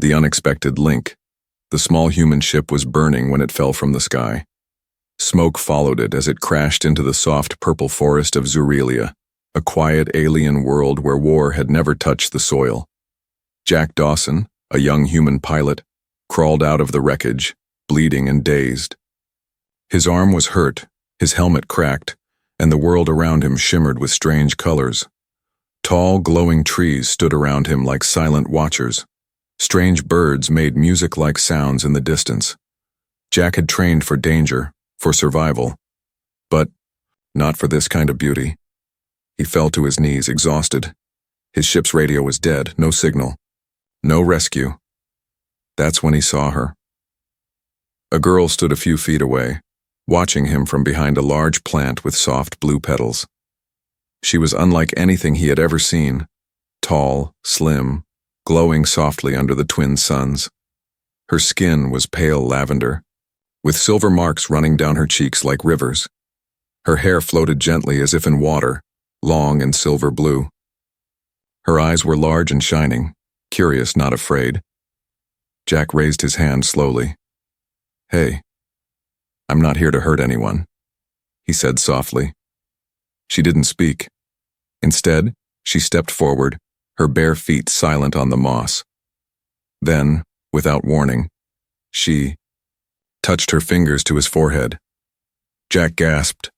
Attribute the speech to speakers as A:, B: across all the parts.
A: The unexpected link. The small human ship was burning when it fell from the sky. Smoke followed it as it crashed into the soft purple forest of Zurelia, a quiet alien world where war had never touched the soil. Jack Dawson, a young human pilot, crawled out of the wreckage, bleeding and dazed. His arm was hurt, his helmet cracked, and the world around him shimmered with strange colors. Tall, glowing trees stood around him like silent watchers. Strange birds made music-like sounds in the distance. Jack had trained for danger, for survival, but not for this kind of beauty. He fell to his knees, exhausted. His ship's radio was dead, no signal, no rescue. That's when he saw her. A girl stood a few feet away, watching him from behind a large plant with soft blue petals. She was unlike anything he had ever seen, tall, slim, glowing softly under the twin suns. Her skin was pale lavender, with silver marks running down her cheeks like rivers. Her hair floated gently as if in water, long and silver blue. Her eyes were large and shining, curious, not afraid. Jack raised his hand slowly. "Hey, I'm not here to hurt anyone," he said softly. She didn't speak. Instead, she stepped forward, her bare feet silent on the moss. Then, without warning, she touched her fingers to his forehead. Jack gasped.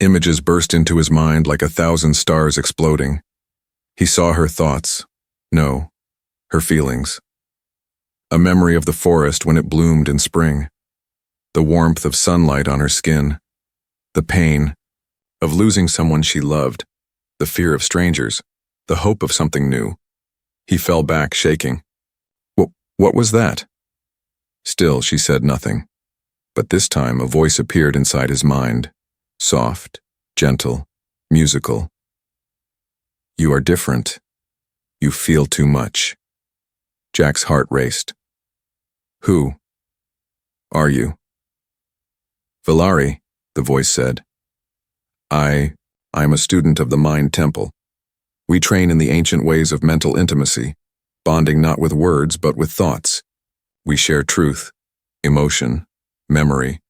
A: Images burst into his mind like 1,000 stars exploding. He saw her thoughts. No, her feelings. A memory of the forest when it bloomed in spring. The warmth of sunlight on her skin. The pain of losing someone she loved. The fear of strangers. The hope of something new. He fell back, shaking. What was that?" Still, she said nothing. But this time, a voice appeared inside his mind. Soft, gentle, musical. "You are different. You feel too much." Jack's heart raced. "Who are you?" "Valari," the voice said. I'm a student of the Mind Temple. We train in the ancient ways of mental intimacy, bonding not with words but with thoughts. We share truth, emotion, memory."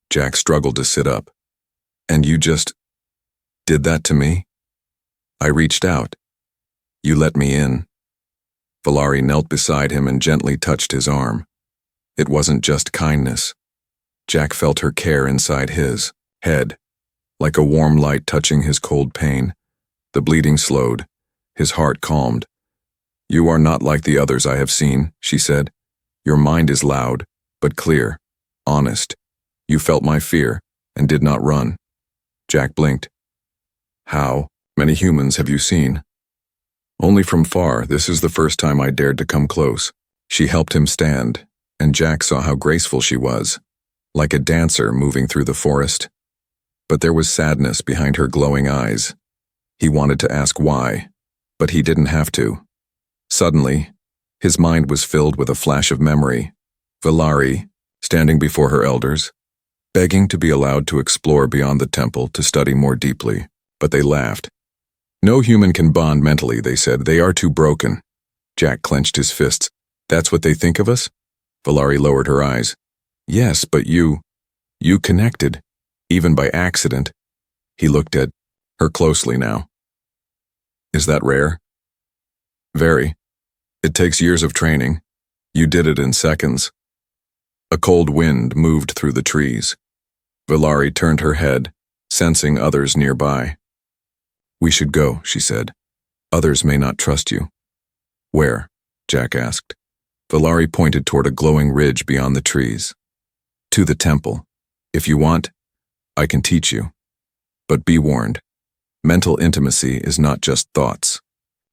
A: Jack struggled to sit up. "And you just did that to me?" "I reached out. You let me in." Valari knelt beside him and gently touched his arm. It wasn't just kindness. Jack felt her care inside his head, like a warm light touching his cold pain. The bleeding slowed. His heart calmed. "You are not like the others I have seen," she said. "Your mind is loud, but clear, honest. You felt my fear and did not run." Jack blinked. "How many humans have you seen?" "Only from far. This is the first time I dared to come close." She helped him stand, and Jack saw how graceful she was, like a dancer moving through the forest. But there was sadness behind her glowing eyes. He wanted to ask why, but he didn't have to. Suddenly, his mind was filled with a flash of memory. Valari, standing before her elders, begging to be allowed to explore beyond the temple to study more deeply, but they laughed. "No human can bond mentally," they said. "They are too broken." Jack clenched his fists. "That's what they think of us?" Valari lowered her eyes. "Yes, but you connected, even by accident." He looked at her closely now. "Is that rare?" "Very. It takes years of training. You did it in seconds." A cold wind moved through the trees. Valari turned her head, sensing others nearby. "We should go," she said. "Others may not trust you." "Where?" Jack asked. Valari pointed toward a glowing ridge beyond the trees. "To the temple. If you want, I can teach you. But be warned, mental intimacy is not just thoughts.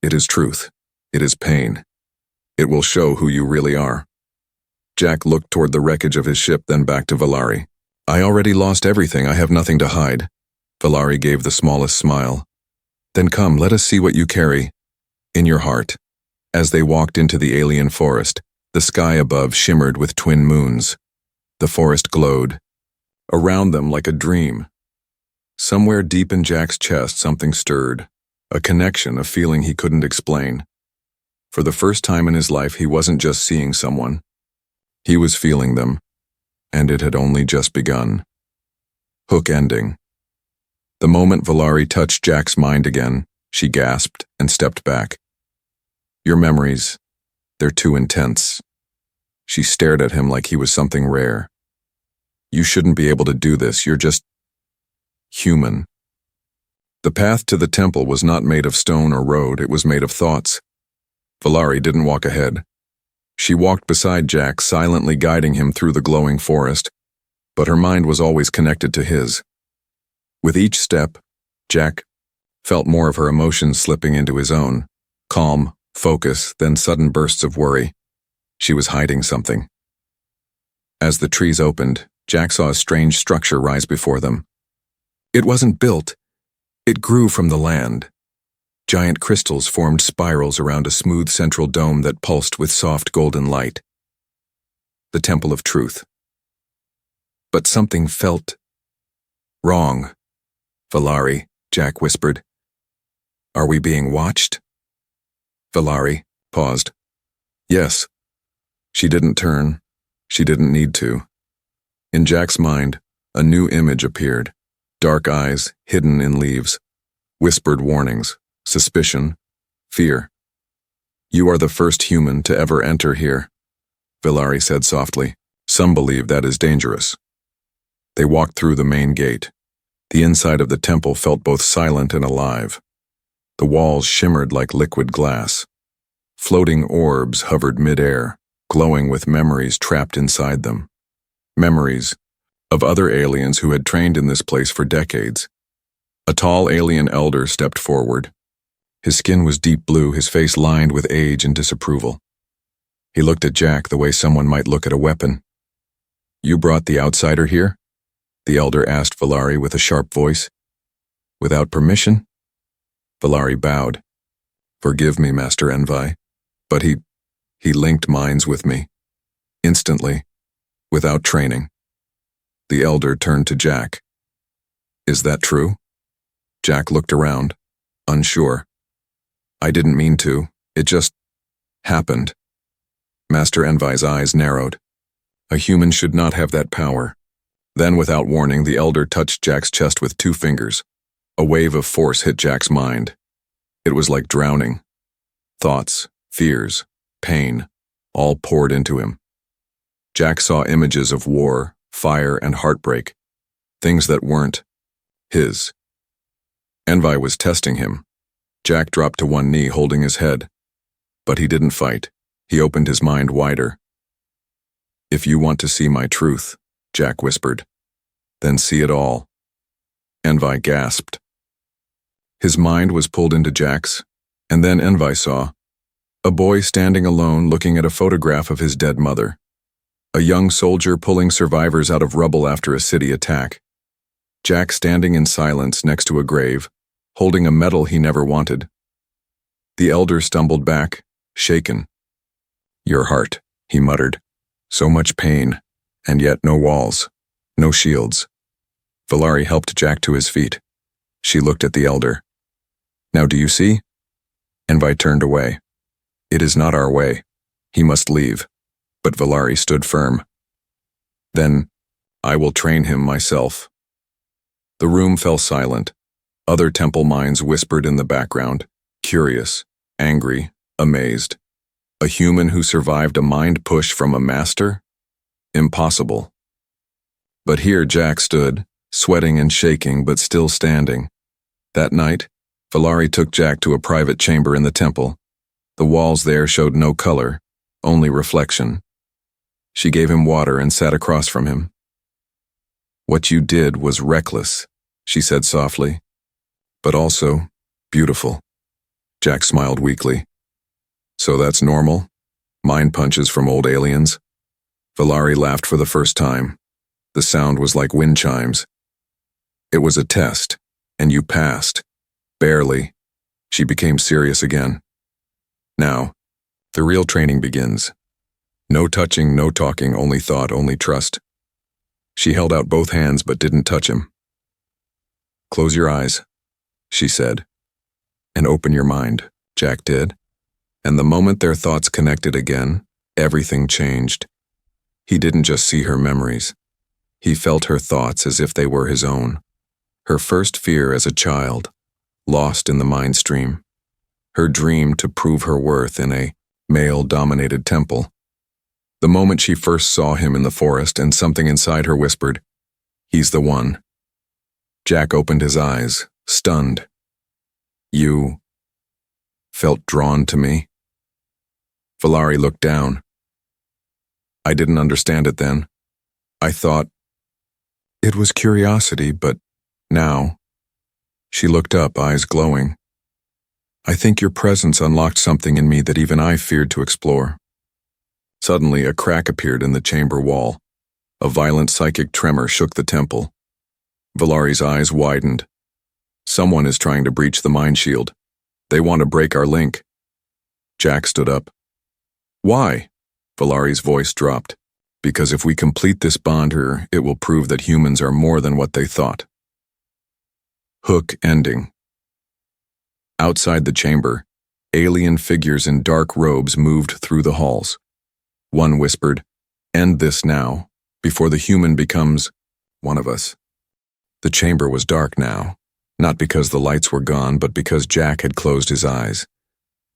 A: It is truth. It is pain. It will show who you really are." Jack looked toward the wreckage of his ship, then back to Valari. "I already lost everything. I have nothing to hide." Valari gave the smallest smile. "Then come, let us see what you carry in your heart." As they walked into the alien forest, the sky above shimmered with twin moons. The forest glowed around them like a dream. Somewhere deep in Jack's chest, something stirred, a connection, a feeling he couldn't explain. For the first time in his life, he wasn't just seeing someone. He was feeling them, and it had only just begun. Hook ending. The moment Valari touched Jack's mind again, she gasped and stepped back. Your memories, they're too intense. She stared at him like he was something rare. You shouldn't be able to do this, you're just human. The path to the temple was not made of stone or road, it was made of thoughts. Valari didn't walk ahead. She walked beside Jack, silently guiding him through the glowing forest, but her mind was always connected to his. With each step, Jack felt more of her emotions slipping into his own. Calm, focus, then sudden bursts of worry. She was hiding something. As the trees opened, Jack saw a strange structure rise before them. It wasn't built. It grew from the land. Giant crystals formed spirals around a smooth central dome that pulsed with soft golden light. The Temple of Truth. But something felt wrong. Valari, Jack whispered. Are we being watched? Valari paused. Yes. She didn't turn. She didn't need to. In Jack's mind, a new image appeared. Dark eyes, hidden in leaves. Whispered warnings, suspicion, fear. You are the first human to ever enter here, Valari said softly. Some believe that is dangerous. They walked through the main gate. The inside of the temple felt both silent and alive. The walls shimmered like liquid glass. Floating orbs hovered mid-air, glowing with memories trapped inside them. Memories of other aliens who had trained in this place for decades. A tall alien elder stepped forward. His skin was deep blue, his face lined with age and disapproval. He looked at Jack the way someone might look at a weapon. You brought the outsider here? The elder asked Valari with a sharp voice. Without permission? Valari bowed. Forgive me, Master Envi, but he linked minds with me. Instantly, without training. The elder turned to Jack. Is that true? Jack looked around, unsure. I didn't mean to, it just happened. Master Envi's eyes narrowed. A human should not have that power. Then, without warning, the elder touched Jack's chest with 2 fingers. A wave of force hit Jack's mind. It was like drowning. Thoughts, fears, pain, all poured into him. Jack saw images of war, fire, and heartbreak, things that weren't his. Envi was testing him. Jack dropped to one knee, holding his head. But he didn't fight. He opened his mind wider. If you want to see my truth, Jack whispered, then see it all. Envi gasped. His mind was pulled into Jack's, and then Envi saw a boy standing alone looking at a photograph of his dead mother. A young soldier pulling survivors out of rubble after a city attack. Jack standing in silence next to a grave, holding a medal he never wanted. The elder stumbled back, shaken. Your heart, he muttered. So much pain, and yet no walls, no shields. Valari helped Jack to his feet. She looked at the elder. Now do you see? Envi turned away. It is not our way. He must leave. But Valari stood firm. Then, I will train him myself. The room fell silent. Other temple minds whispered in the background, curious, angry, amazed. A human who survived a mind push from a master? Impossible. But here Jack stood, sweating and shaking but still standing. That night, Valari took Jack to a private chamber in the temple. The walls there showed no color, only reflection. She gave him water and sat across from him. What you did was reckless, she said softly, but also beautiful. Jack smiled weakly. So that's normal? Mind punches from old aliens? Valari laughed for the first time. The sound was like wind chimes. It was a test, and you passed. Barely. She became serious again. Now, the real training begins. No touching, no talking, only thought, only trust. She held out both hands but didn't touch him. Close your eyes, she said. And open your mind. Jack did. And the moment their thoughts connected again, everything changed. He didn't just see her memories. He felt her thoughts as if they were his own. Her first fear as a child, lost in the mind stream. Her dream to prove her worth in a male-dominated temple. The moment she first saw him in the forest and something inside her whispered, "He's the one." Jack opened his eyes, stunned. "You felt drawn to me?" Valari looked down. "I didn't understand it then. I thought it was curiosity, but now." She looked up, eyes glowing. "I think your presence unlocked something in me that even I feared to explore." Suddenly, a crack appeared in the chamber wall. A violent psychic tremor shook the temple. Valari's eyes widened. "Someone is trying to breach the mind shield. They want to break our link." Jack stood up. "Why?" Valari's voice dropped. "Because if we complete this bond here, it will prove that humans are more than what they thought." Hook ending. Outside the chamber, alien figures in dark robes moved through the halls. One whispered, "End this now, before the human becomes one of us." The chamber was dark now, not because the lights were gone, but because Jack had closed his eyes.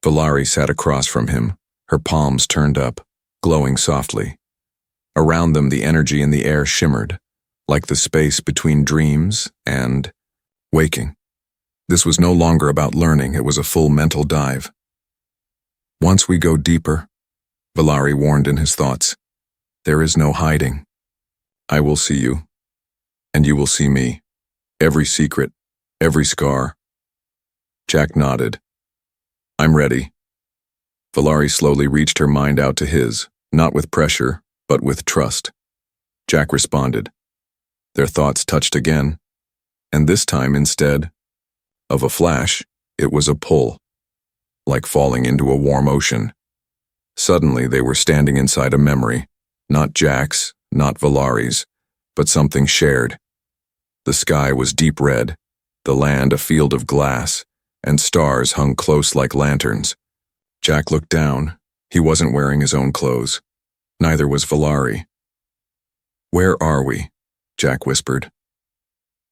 A: Valari sat across from him, her palms turned up, glowing softly. Around them, the energy in the air shimmered, like the space between dreams and waking. This was no longer about learning, it was a full mental dive. "Once we go deeper," Valari warned in his thoughts, "there is no hiding. I will see you, and you will see me. Every secret, every scar." Jack nodded. "I'm ready." Valari slowly reached her mind out to his, not with pressure, but with trust. Jack responded. Their thoughts touched again, and this time instead of a flash, it was a pull, like falling into a warm ocean. Suddenly they were standing inside a memory, not Jack's, not Valari's, but something shared. The sky was deep red, the land a field of glass, and stars hung close like lanterns. Jack looked down. He wasn't wearing his own clothes. Neither was Valari. "Where are we?" Jack whispered.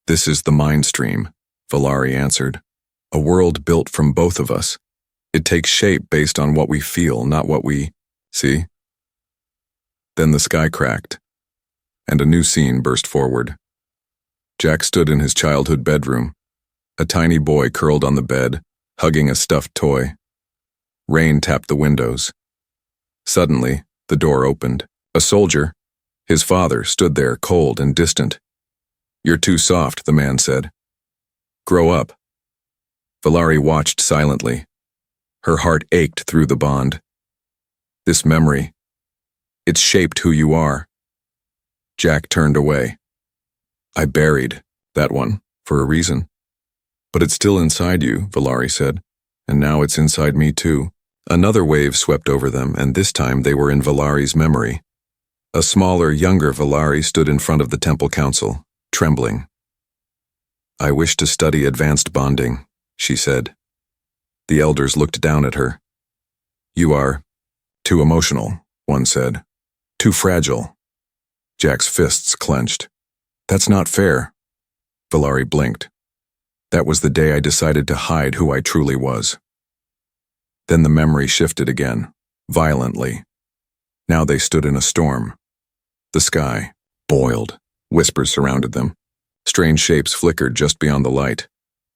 A: "This is the mind stream," Valari answered. "A world built from both of us. It takes shape based on what we feel, not what we see." Then the sky cracked, and a new scene burst forward. Jack stood in his childhood bedroom, a tiny boy curled on the bed, hugging a stuffed toy. Rain tapped the windows. Suddenly, the door opened. A soldier, his father, stood there, cold and distant. "You're too soft," the man said. "Grow up." Valari watched silently. Her heart ached through the bond. This memory, it's shaped who you are. Jack turned away. "I buried that one, for a reason. But it's still inside you," Valari said, "and now it's inside me too." Another wave swept over them, and this time they were in Valari's memory. A smaller, younger Valari stood in front of the temple council, trembling. "I wish to study advanced bonding," she said. The elders looked down at her. "You are too emotional," one said. "Too fragile." Jack's fists clenched. "That's not fair." Valari blinked. "That was the day I decided to hide who I truly was." Then the memory shifted again, violently. Now they stood in a storm. The sky boiled. Whispers surrounded them. Strange shapes flickered just beyond the light.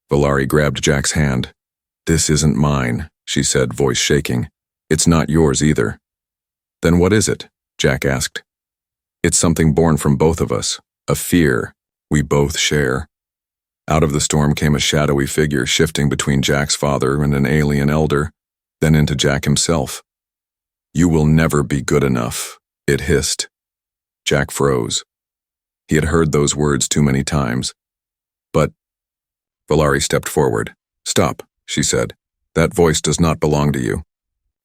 A: Valari grabbed Jack's hand. "This isn't mine," she said, voice shaking. "It's not yours either." "Then what is it?" Jack asked. "It's something born from both of us, a fear we both share." Out of the storm came a shadowy figure shifting between Jack's father and an alien elder, then into Jack himself. "You will never be good enough," it hissed. Jack froze. He had heard those words too many times. "But—" Valari stepped forward. "Stop," she said. "That voice does not belong to you.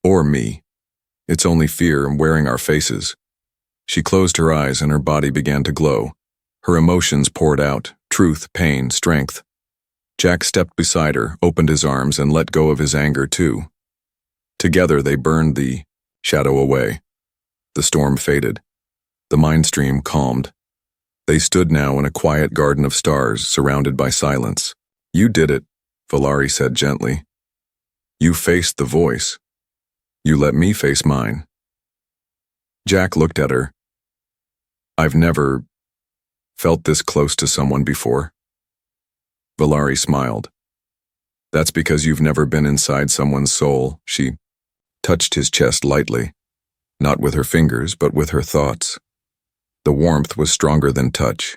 A: Or me. It's only fear wearing our faces." She closed her eyes and her body began to glow. Her emotions poured out, truth, pain, strength. Jack stepped beside her, opened his arms, and let go of his anger too. Together they burned the shadow away. The storm faded. The mind stream calmed. They stood now in a quiet garden of stars, surrounded by silence. You did it, Valari said gently. You faced the voice. You let me face mine. Jack looked at her. I've never felt this close to someone before. Valari smiled. That's because you've never been inside someone's soul. She touched his chest lightly, not with her fingers, but with her thoughts. The warmth was stronger than touch.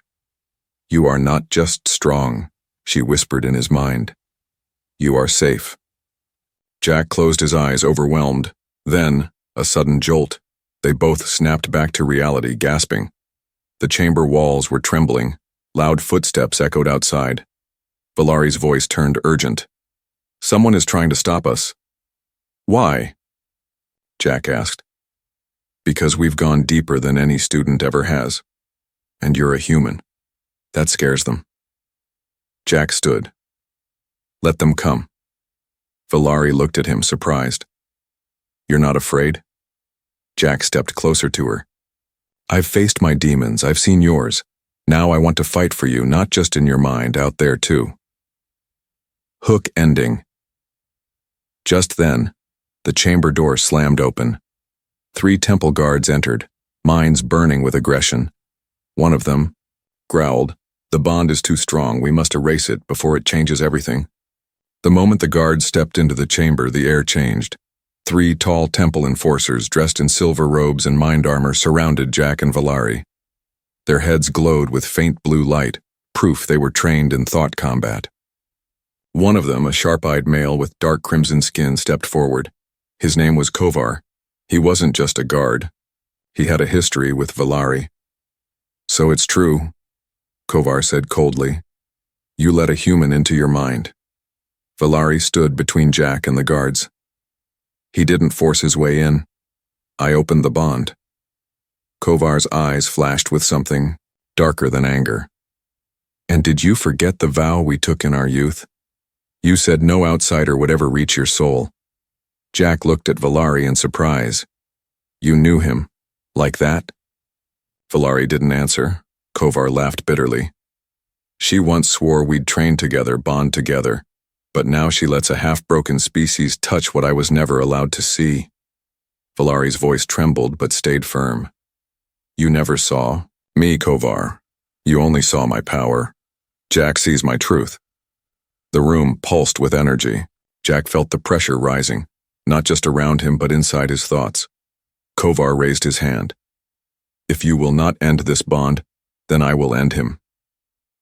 A: You are not just strong, she whispered in his mind. You are safe. Jack closed his eyes, overwhelmed. Then, a sudden jolt. They both snapped back to reality, gasping. The chamber walls were trembling. Loud footsteps echoed outside. Valari's voice turned urgent. Someone is trying to stop us. Why? Jack asked. Because we've gone deeper than any student ever has. And you're a human. That scares them. Jack stood. Let them come. Valari looked at him, surprised. You're not afraid? Jack stepped closer to her. I've faced my demons, I've seen yours. Now I want to fight for you, not just in your mind, out there too. Hook ending. Just then, the chamber door slammed open. 3 temple guards entered, minds burning with aggression. One of them growled, "The bond is too strong, we must erase it before it changes everything." The moment the guards stepped into the chamber, the air changed. 3 tall temple enforcers dressed in silver robes and mind armor surrounded Jack and Valari. Their heads glowed with faint blue light, proof they were trained in thought combat. One of them, a sharp-eyed male with dark crimson skin, stepped forward. His name was Kovar. He wasn't just a guard. He had a history with Valari. So it's true, Kovar said coldly. You let a human into your mind. Valari stood between Jack and the guards. He didn't force his way in. I opened the bond. Kovar's eyes flashed with something darker than anger. And did you forget the vow we took in our youth? You said no outsider would ever reach your soul. Jack looked at Valari in surprise. You knew him. Like that? Valari didn't answer. Kovar laughed bitterly. She once swore we'd train together, bond together, but now she lets a half-broken species touch what I was never allowed to see. Valari's voice trembled but stayed firm. You never saw me, Kovar. You only saw my power. Jack sees my truth. The room pulsed with energy. Jack felt the pressure rising, not just around him but inside his thoughts. Kovar raised his hand. If you will not end this bond, then I will end him.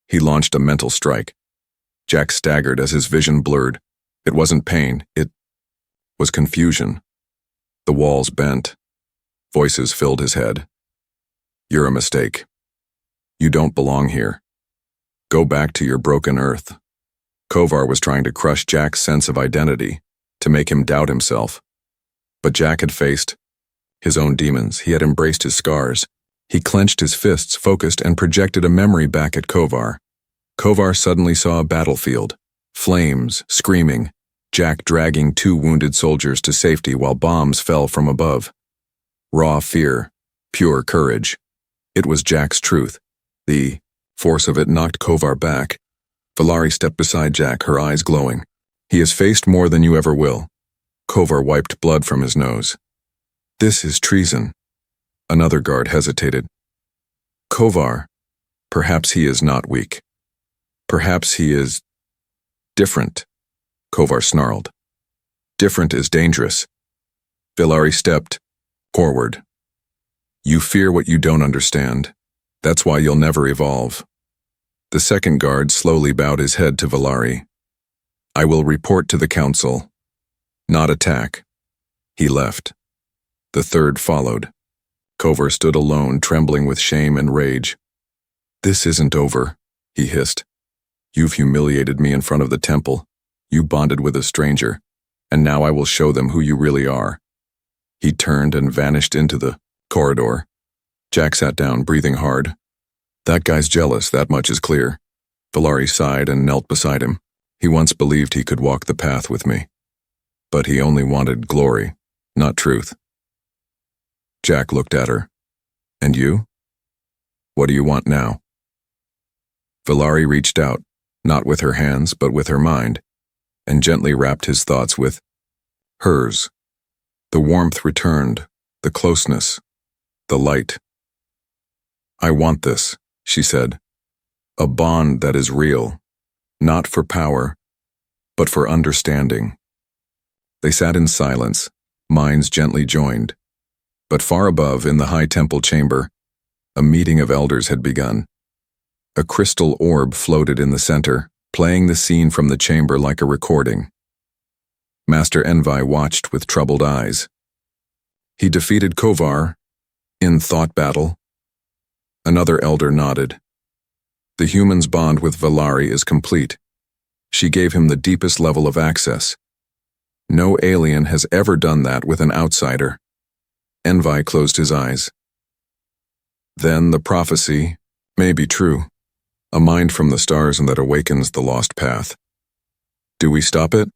A: He launched a mental strike. Jack staggered as his vision blurred. It wasn't pain, it was confusion. The walls bent. Voices filled his head. You're a mistake. You don't belong here. Go back to your broken earth. Kovar was trying to crush Jack's sense of identity, to make him doubt himself. But Jack had faced his own demons. He had embraced his scars. He clenched his fists, focused, and projected a memory back at Kovar. Kovar suddenly saw a battlefield. Flames, screaming. Jack dragging 2 wounded soldiers to safety while bombs fell from above. Raw fear. Pure courage. It was Jack's truth. The force of it knocked Kovar back. Valari stepped beside Jack, her eyes glowing. He has faced more than you ever will. Kovar wiped blood from his nose. This is treason. Another guard hesitated. Kovar, perhaps he is not weak. Perhaps he is different, Kovar snarled. Different is dangerous. Valari stepped forward. You fear what you don't understand. That's why you'll never evolve. The second guard slowly bowed his head to Valari. I will report to the council. Not attack. He left. The third followed. Kovar stood alone, trembling with shame and rage. This isn't over, he hissed. You've humiliated me in front of the temple. You bonded with a stranger, and now I will show them who you really are. He turned and vanished into the corridor. Jack sat down, breathing hard. That guy's jealous, that much is clear. Valari sighed and knelt beside him. He once believed he could walk the path with me. but he only wanted glory, not truth. Jack looked at her. And you? What do you want now? Valari reached out, not with her hands, but with her mind, and gently wrapped his thoughts with hers. The warmth returned, the closeness, the light. I want this, she said. A bond that is real, not for power, but for understanding. They sat in silence, minds gently joined. But far above, in the high temple chamber, a meeting of elders had begun. A crystal orb floated in the center, playing the scene from the chamber like a recording. Master Envi watched with troubled eyes. He defeated Kovar in thought battle. Another elder nodded. The human's bond with Valari is complete. She gave him the deepest level of access. No alien has ever done that with an outsider. Envi closed his eyes. Then the prophecy may be true. A mind from the stars and that awakens the lost path. Do we stop it?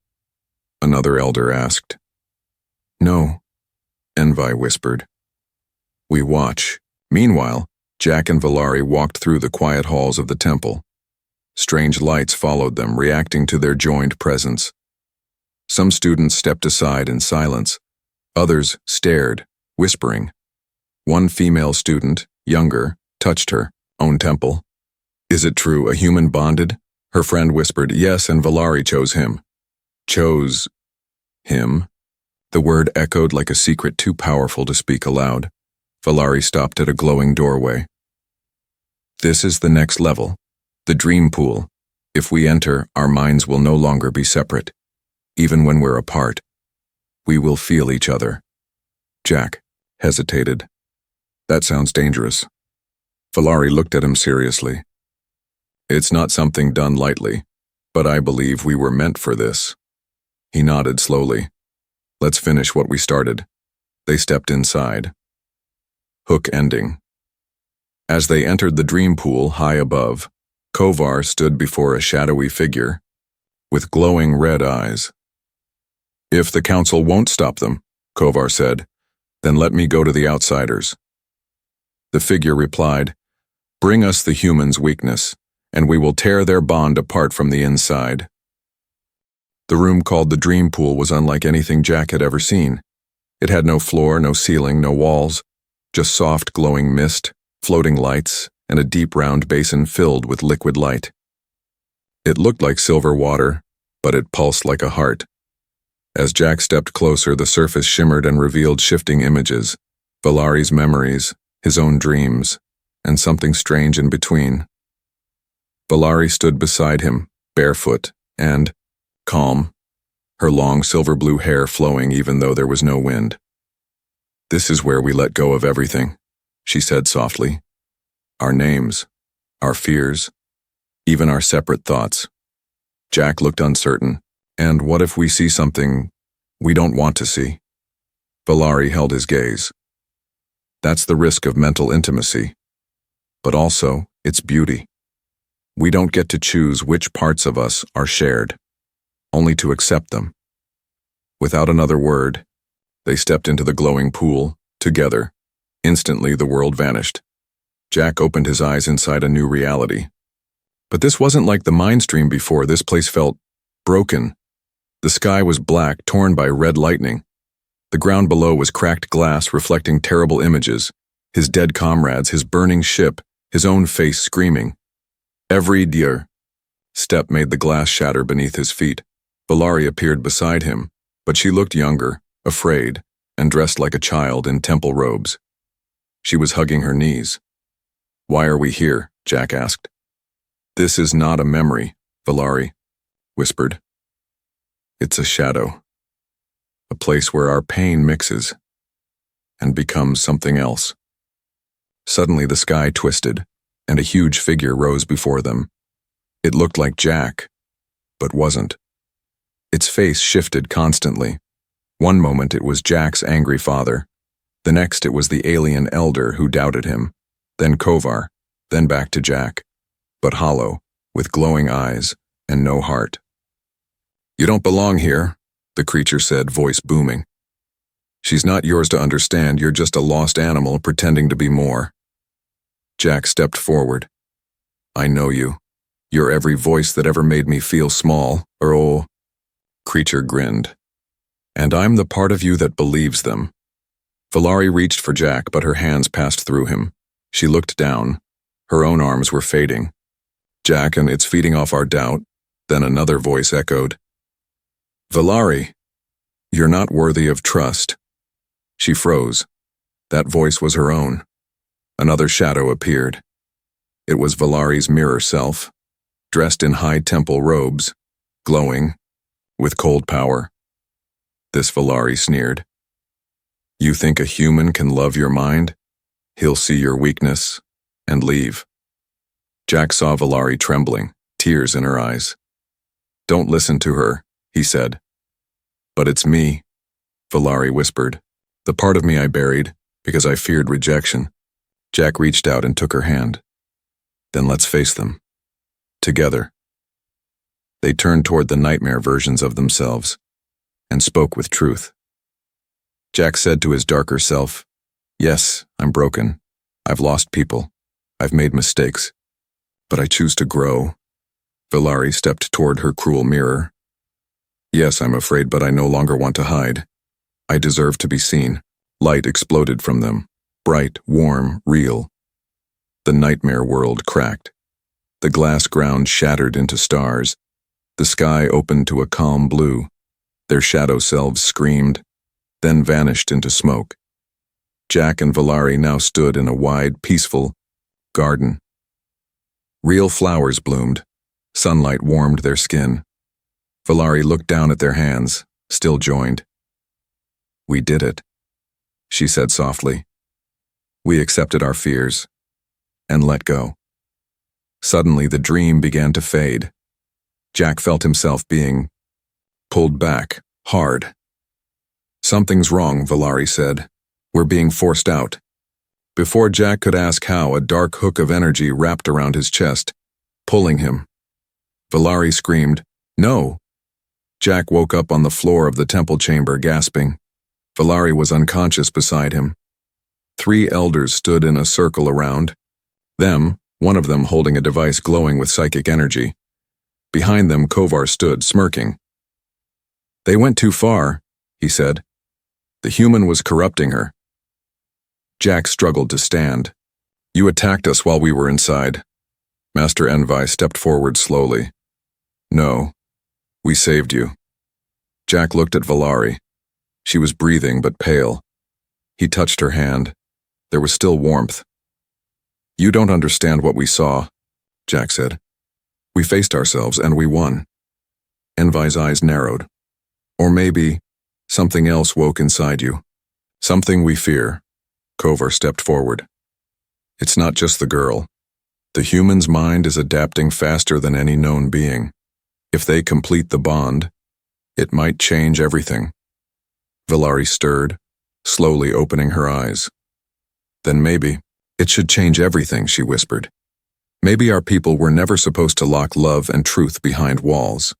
A: Another elder asked. No, Envi whispered. We watch. Meanwhile, Jack and Valari walked through the quiet halls of the temple. Strange lights followed them, reacting to their joined presence. Some students stepped aside in silence. Others stared, whispering. One female student, younger, touched her own temple. Is it true, a human bonded? Her friend whispered, yes, and Valari chose him. Chose him? The word echoed like a secret too powerful to speak aloud. Valari stopped at a glowing doorway. This is the next level, the dream pool. If we enter, our minds will no longer be separate. Even when we're apart, we will feel each other. Jack hesitated. That sounds dangerous. Valari looked at him seriously. It's not something done lightly, but I believe we were meant for this. He nodded slowly. Let's finish what we started. They stepped inside. Hook ending. As they entered the dream pool high above, Kovar stood before a shadowy figure with glowing red eyes. If the council won't stop them, Kovar said, then let me go to the outsiders. The figure replied, bring us the humans' weakness, and we will tear their bond apart from the inside. The room called the dream pool was unlike anything Jack had ever seen. It had no floor, no ceiling, no walls, just soft glowing mist, floating lights, and a deep round basin filled with liquid light. It looked like silver water, but it pulsed like a heart. As Jack stepped closer, the surface shimmered and revealed shifting images, Valari's memories, his own dreams, and something strange in between. Valari stood beside him, barefoot, and calm, her long silver-blue hair flowing even though there was no wind. This is where we let go of everything, she said softly. Our names, our fears, even our separate thoughts. Jack looked uncertain. And what if we see something we don't want to see? Valari held his gaze. That's the risk of mental intimacy, but also its beauty. We don't get to choose which parts of us are shared, only to accept them. Without another word, they stepped into the glowing pool, together. Instantly, the world vanished. Jack opened his eyes inside a new reality. But this wasn't like the mind stream before. This place felt broken. The sky was black, torn by red lightning. The ground below was cracked glass reflecting terrible images, his dead comrades, his burning ship, his own face screaming. Every dear step made the glass shatter beneath his feet. Valari appeared beside him, but she looked younger, afraid, and dressed like a child in temple robes. She was hugging her knees. Why are we here? Jack asked. This is not a memory, Valari whispered. It's a shadow. A place where our pain mixes and becomes something else. Suddenly the sky twisted, and a huge figure rose before them. It looked like Jack, but wasn't. Its face shifted constantly. One moment it was Jack's angry father. The next it was the alien elder who doubted him. Then Kovar, then back to Jack, but hollow, with glowing eyes and no heart. You don't belong here, the creature said, voice booming. She's not yours to understand, you're just a lost animal pretending to be more. Jack stepped forward. I know you. You're every voice that ever made me feel small, Creature grinned. And I'm the part of you that believes them. Valari reached for Jack, but her hands passed through him. She looked down. Her own arms were fading. Jack, and it's feeding off our doubt. Then another voice echoed. Valari, you're not worthy of trust. She froze. That voice was her own. Another shadow appeared. It was Valari's mirror self, dressed in high temple robes, glowing, with cold power. This Valari sneered. You think a human can love your mind? He'll see your weakness and leave. Jack saw Valari trembling, tears in her eyes. Don't listen to her, he said. But it's me, Valari whispered. The part of me I buried, because I feared rejection. Jack reached out and took her hand. Then let's face them. Together. They turned toward the nightmare versions of themselves, and spoke with truth. Jack said to his darker self, yes, I'm broken. I've lost people. I've made mistakes. But I choose to grow. Valari stepped toward her cruel mirror. Yes, I'm afraid, but I no longer want to hide. I deserve to be seen. Light exploded from them. Bright, warm, real. The nightmare world cracked. The glass ground shattered into stars. The sky opened to a calm blue. Their shadow selves screamed, then vanished into smoke. Jack and Valari now stood in a wide, peaceful garden. Real flowers bloomed. Sunlight warmed their skin. Valari looked down at their hands, still joined. We did it, she said softly. We accepted our fears and let go. Suddenly, the dream began to fade. Jack felt himself being pulled back, hard. Something's wrong, Valari said. We're being forced out. Before Jack could ask how, a dark hook of energy wrapped around his chest, pulling him. Valari screamed, no. Jack woke up on the floor of the temple chamber, gasping. Valari was unconscious beside him. 3 elders stood in a circle around them, one of them holding a device glowing with psychic energy. Behind them, Kovar stood, smirking. They went too far, he said. The human was corrupting her. Jack struggled to stand. You attacked us while we were inside. Master Envi stepped forward slowly. No, we saved you. Jack looked at Valari. She was breathing but pale. He touched her hand. There was still warmth. You don't understand what we saw, Jack said. We faced ourselves and we won. Envi's eyes narrowed. Or maybe something else woke inside you. Something we fear. Kovar stepped forward. It's not just the girl. The human's mind is adapting faster than any known being. If they complete the bond, it might change everything. Valari stirred, slowly opening her eyes. Then maybe it should change everything, she whispered. Maybe our people were never supposed to lock love and truth behind walls.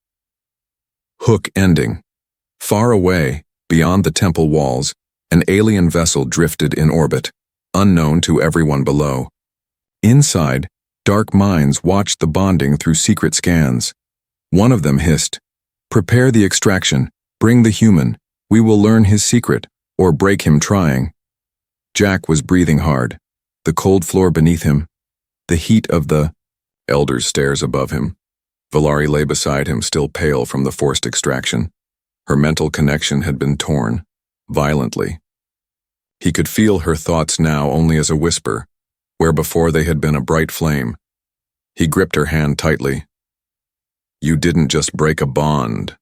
A: Hook ending. Far away, beyond the temple walls, an alien vessel drifted in orbit, unknown to everyone below. Inside, dark minds watched the bonding through secret scans. One of them hissed, "Prepare the extraction, bring the human, we will learn his secret, or break him trying." Jack was breathing hard, the cold floor beneath him, the heat of the elder's stairs above him. Valari lay beside him, still pale from the forced extraction. Her mental connection had been torn, violently. He could feel her thoughts now only as a whisper, where before they had been a bright flame. He gripped her hand tightly. "You didn't just break a bond,"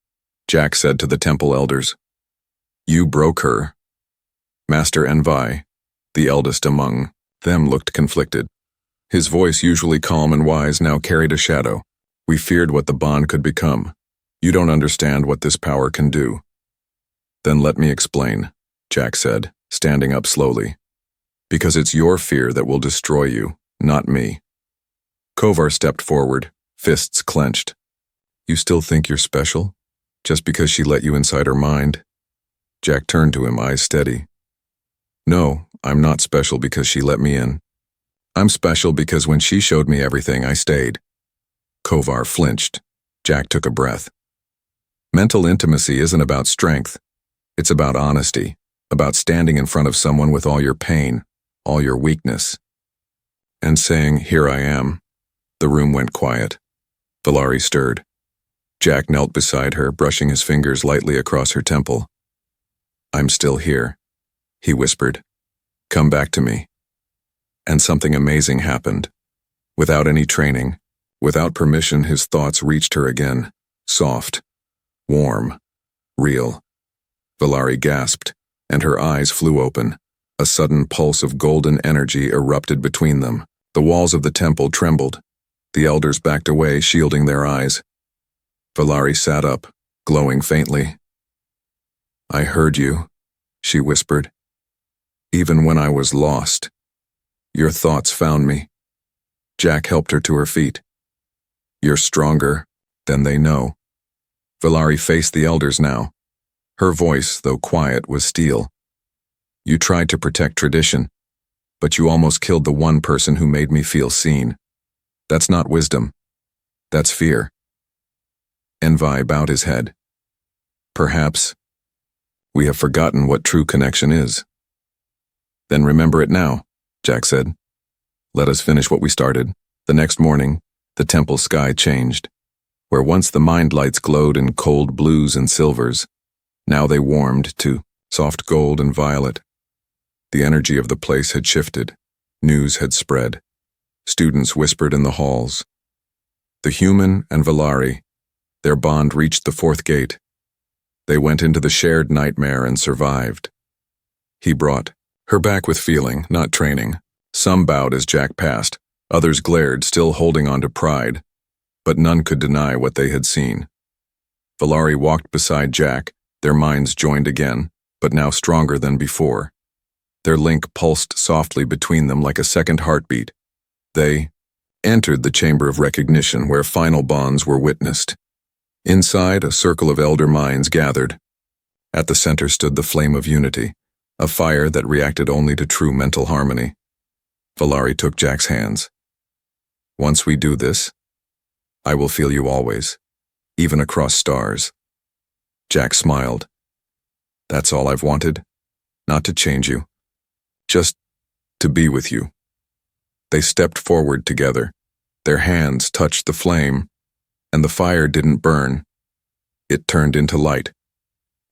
A: Jack said to the temple elders. "You broke her." Master Envi, the eldest among them, looked conflicted. His voice, usually calm and wise, now carried a shadow. "We feared what the bond could become. You don't understand what this power can do." "Then let me explain," Jack said, standing up slowly. "Because it's your fear that will destroy you, not me." Kovar stepped forward, fists clenched. "You still think you're special?" Just because she let you inside her mind? Jack turned to him, eyes steady. No, I'm not special because she let me in. I'm special because when she showed me everything, I stayed. Kovar flinched. Jack took a breath. Mental intimacy isn't about strength. It's about honesty, about standing in front of someone with all your pain, all your weakness, and saying, "Here I am." The room went quiet. Valari stirred. Jack knelt beside her, brushing his fingers lightly across her temple. "I'm still here," he whispered. "Come back to me." And something amazing happened. Without any training, without permission, his thoughts reached her again, soft, warm, real. Valari gasped, and her eyes flew open. A sudden pulse of golden energy erupted between them. The walls of the temple trembled. The elders backed away, shielding their eyes. Valari sat up, glowing faintly. "I heard you," she whispered. "Even when I was lost, your thoughts found me." Jack helped her to her feet. "You're stronger than they know." Valari faced the elders now. Her voice, though quiet, was steel. "You tried to protect tradition, but you almost killed the one person who made me feel seen. That's not wisdom. That's fear." Envi bowed his head. "Perhaps we have forgotten what true connection is." "Then remember it now," Jack said. "Let us finish what we started." The next morning, the temple sky changed. Where once the mind lights glowed in cold blues and silvers, now they warmed to soft gold and violet. The energy of the place had shifted. News had spread. Students whispered in the halls. The human and Valari, their bond reached the fourth gate. They went into the shared nightmare and survived. He brought her back with feeling, not training. Some bowed as Jack passed. Others glared, still holding on to pride. But none could deny what they had seen. Valari walked beside Jack, their minds joined again, but now stronger than before. Their link pulsed softly between them like a second heartbeat. They entered the chamber of recognition where final bonds were witnessed. Inside, a circle of elder minds gathered. At the center stood the flame of unity, a fire that reacted only to true mental harmony. Valari took Jack's hands. "Once we do this, I will feel you always, even across stars." Jack smiled. "That's all I've wanted, not to change you, just to be with you." They stepped forward together. Their hands touched the flame, and the fire didn't burn. It turned into light,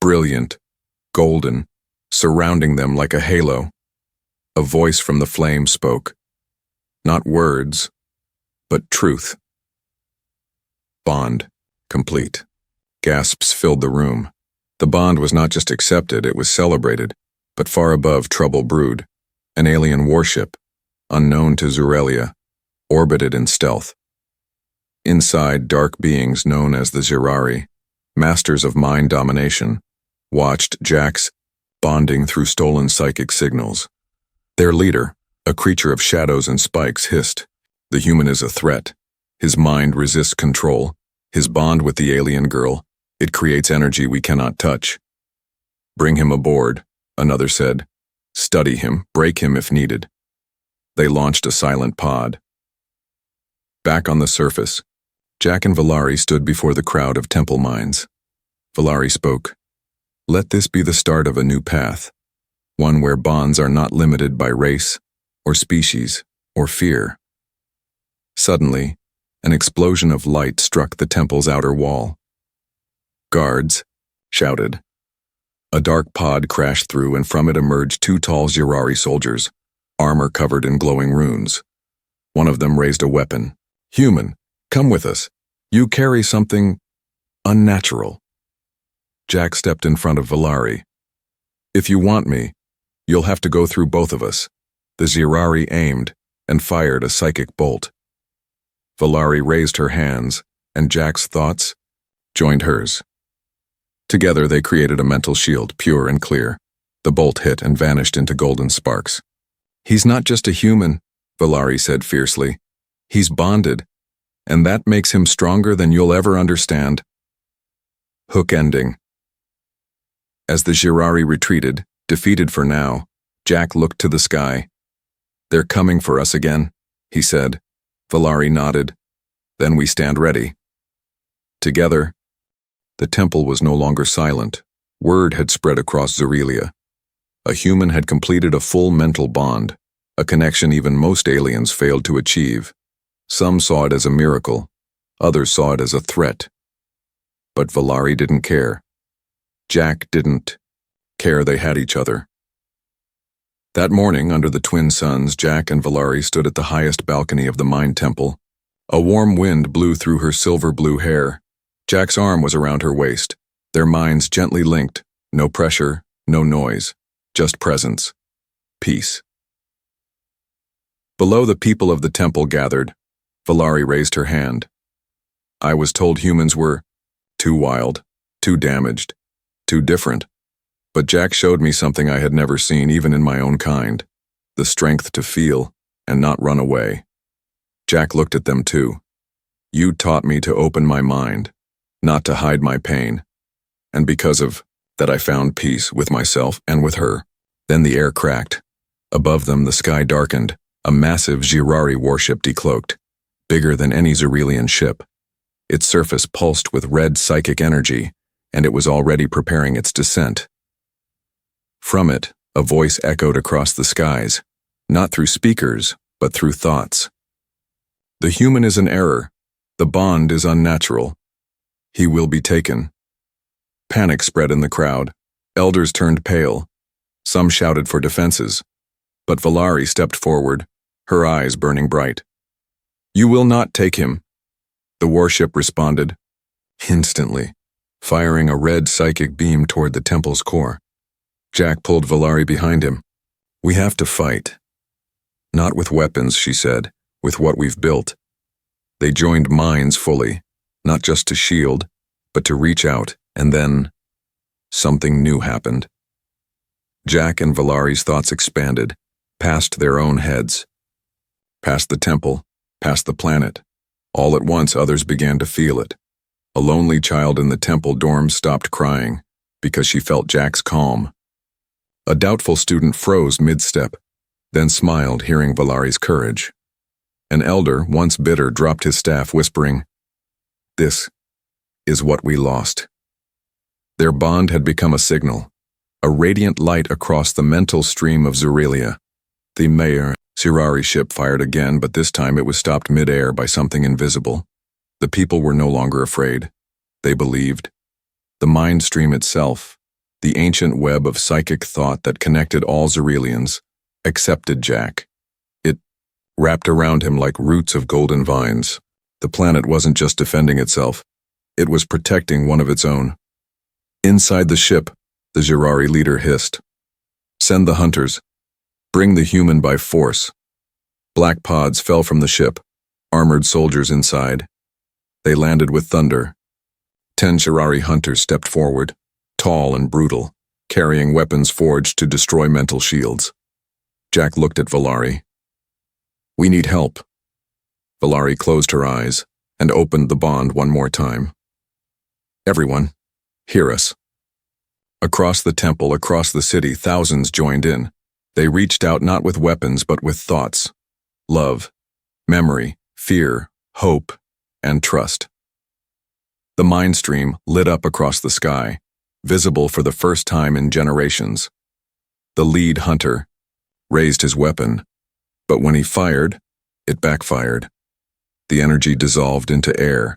A: brilliant, golden, surrounding them like a halo. A voice from the flame spoke. Not words, but truth. Bond complete. Gasps filled the room. The bond was not just accepted, it was celebrated, but far above trouble brewed. An alien warship, unknown to Zurelia, orbited in stealth. Inside, dark beings known as the Zirari, masters of mind domination, watched Jack's bonding through stolen psychic signals. Their leader, a creature of shadows and spikes, hissed, "The human is a threat. His mind resists control. His bond with the alien girl, it creates energy we cannot touch." "Bring him aboard," another said. "Study him, break him if needed." They launched a silent pod. Back on the surface, Jack and Valari stood before the crowd of temple minds. Valari spoke. "Let this be the start of a new path, one where bonds are not limited by race, or species, or fear." Suddenly, an explosion of light struck the temple's outer wall. "Guards!" shouted. A dark pod crashed through, and from it emerged two tall Zirari soldiers, armor covered in glowing runes. One of them raised a weapon. "Human, come with us. You carry something unnatural." Jack stepped in front of Valari. "If you want me, you'll have to go through both of us." The Zirari aimed and fired a psychic bolt. Valari raised her hands, and Jack's thoughts joined hers. Together they created a mental shield, pure and clear. The bolt hit and vanished into golden sparks. "He's not just a human," Valari said fiercely. "He's bonded, and that makes him stronger than you'll ever understand." Hook ending. As the Girari retreated, defeated for now, Jack looked to the sky. "They're coming for us again," he said. Valari nodded. "Then we stand ready." Together, the temple was no longer silent. Word had spread across Zerelia. A human had completed a full mental bond, a connection even most aliens failed to achieve. Some saw it as a miracle, others saw it as a threat. But Valari didn't care. Jack didn't care they had each other. That morning, under the twin suns, Jack and Valari stood at the highest balcony of the Mind Temple. A warm wind blew through her silver-blue hair. Jack's arm was around her waist, their minds gently linked, no pressure, no noise, just presence, peace. Below, the people of the temple gathered. Valari raised her hand. "I was told humans were too wild, too damaged, too different. But Jack showed me something I had never seen even in my own kind, the strength to feel and not run away." Jack looked at them too. "You taught me to open my mind, not to hide my pain. And because of that, I found peace with myself and with her." Then the air cracked. Above them, the sky darkened. A massive Girari warship decloaked, bigger than any Zerelian ship. Its surface pulsed with red psychic energy, and it was already preparing its descent. From it, a voice echoed across the skies, not through speakers, but through thoughts. "The human is an error. The bond is unnatural. He will be taken." Panic spread in the crowd. Elders turned pale. Some shouted for defenses. But Valari stepped forward, her eyes burning bright. "You will not take him." The warship responded, instantly, firing a red psychic beam toward the temple's core. Jack pulled Valari behind him. "We have to fight. Not with weapons," she said, "with what we've built." They joined minds fully, not just to shield, but to reach out, and then something new happened. Jack and Valari's thoughts expanded, past their own heads, past the temple, past the planet. All at once, others began to feel it. A lonely child in the temple dorm stopped crying because she felt Jack's calm. A doubtful student froze mid-step, then smiled, hearing Valari's courage. An elder, once bitter, dropped his staff, whispering, "This is what we lost." Their bond had become a signal, a radiant light across the mental stream of Zerelia. The Girari ship fired again, but this time it was stopped mid-air by something invisible. The people were no longer afraid. They believed. The mind stream itself, the ancient web of psychic thought that connected all Zerelians, accepted Jack. It wrapped around him like roots of golden vines. The planet wasn't just defending itself. It was protecting one of its own. Inside the ship, the Girari leader hissed, "Send the hunters. Bring the human by force." Black pods fell from the ship, armored soldiers inside. They landed with thunder. 10 Girari hunters stepped forward, tall and brutal, carrying weapons forged to destroy mental shields. Jack looked at Valari. "We need help." Valari closed her eyes and opened the bond one more time. "Everyone, hear us." Across the temple, across the city, thousands joined in. They reached out not with weapons but with thoughts. Love, memory, fear, hope, and trust. The mind stream lit up across the sky, visible for the first time in generations. The lead hunter raised his weapon, but when he fired, it backfired. The energy dissolved into air,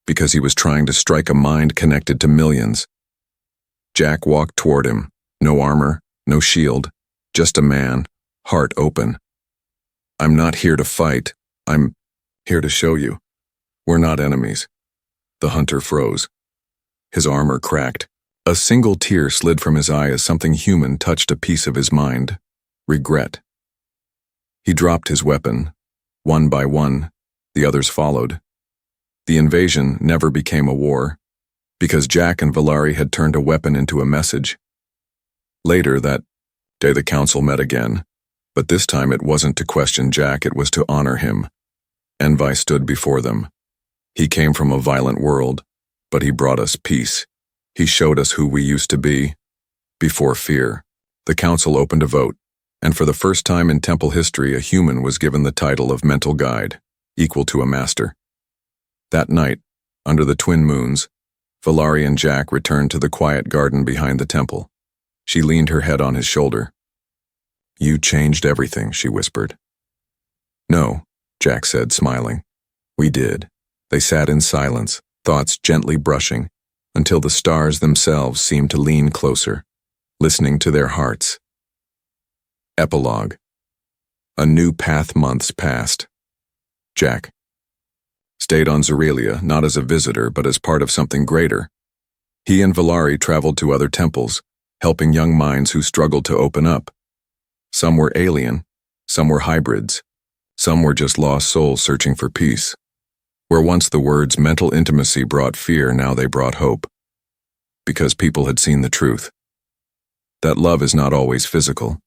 A: because he was trying to strike a mind connected to millions. Jack walked toward him, no armor, no shield, just a man, heart open. "I'm not here to fight. I'm here to show you. We're not enemies." The hunter froze. His armor cracked. A single tear slid from his eye as something human touched a piece of his mind. Regret. He dropped his weapon. One by one, the others followed. The invasion never became a war, because Jack and Valari had turned a weapon into a message. Later that day, the council met again, but this time it wasn't to question Jack, it was to honor him. Envi stood before them. He came from a violent world, but he brought us peace. He showed us who we used to be. Before fear, the council opened a vote, and for the first time in temple history, a human was given the title of mental guide, equal to a master. That night, under the twin moons, Valari and Jack returned to the quiet garden behind the temple. She leaned her head on his shoulder. "You changed everything," she whispered. "No," Jack said, smiling. "We did." They sat in silence, thoughts gently brushing, until the stars themselves seemed to lean closer, listening to their hearts. Epilogue. A new path. Months passed. Jack stayed on Zerelia, not as a visitor, but as part of something greater. He and Valari traveled to other temples, helping young minds who struggled to open up. Some were alien, some were hybrids, some were just lost souls searching for peace. Where once the words mental intimacy brought fear, now they brought hope. Because people had seen the truth. That love is not always physical,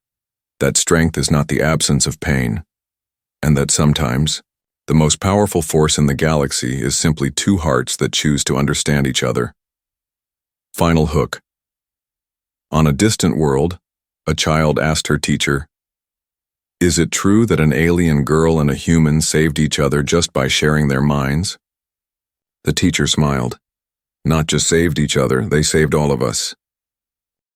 A: that strength is not the absence of pain, and that sometimes, the most powerful force in the galaxy is simply two hearts that choose to understand each other. Final hook. On a distant world, a child asked her teacher, "Is it true that an alien girl and a human saved each other just by sharing their minds?" The teacher smiled. "Not just saved each other, they saved all of us.